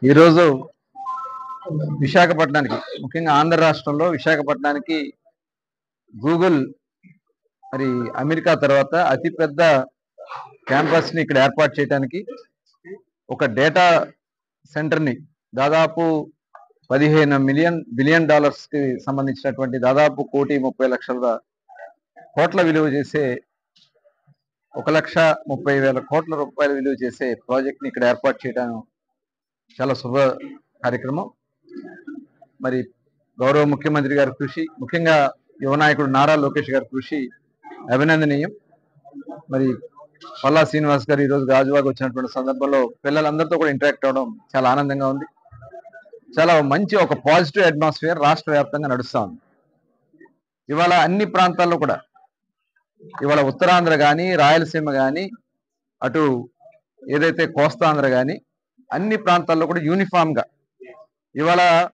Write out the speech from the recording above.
ఈరోజు విశాఖపట్నానికి, ముఖ్యంగా ఆంధ్ర రాష్ట్రంలో విశాఖపట్నానికి గూగుల్ మరి అమెరికా తర్వాత అతిపెద్ద క్యాంపస్ ని ఇక్కడ ఏర్పాటు చేయడానికి ఒక డేటా సెంటర్ ని దాదాపు 15 బిలియన్ డాలర్స్ కి సంబంధించినటువంటి దాదాపు 1,30,00,000 విలువ చేసే 1,30,000 కోట్ల రూపాయల విలువ చేసే ప్రాజెక్ట్ ని ఇక్కడ ఏర్పాటు చేయడం చాలా శుభ కార్యక్రమం. మరి గౌరవ ముఖ్యమంత్రి గారి కృషి, ముఖ్యంగా యువ నాయకుడు నారా లోకేష్ గారి కృషి అభినందనీయం. మరి పల్లా శ్రీనివాస్ గారు ఈరోజు గాజువాక వచ్చినటువంటి సందర్భంలో పిల్లలందరితో కూడా ఇంటరాక్ట్ అవ్వడం చాలా ఆనందంగా ఉంది. చాలా మంచి ఒక పాజిటివ్ అట్మాస్ఫియర్ రాష్ట్ర వ్యాప్తంగా నడుస్తా ఉంది. ఇవాళ అన్ని ప్రాంతాల్లో కూడా, ఇవాళ ఉత్తరాంధ్ర కానీ, రాయలసీమ కానీ, అటు ఏదైతే కోస్తాంధ్ర కానీ, అన్ని ప్రాంతాల్లో కూడా యూనిఫామ్ గా ఇవాళ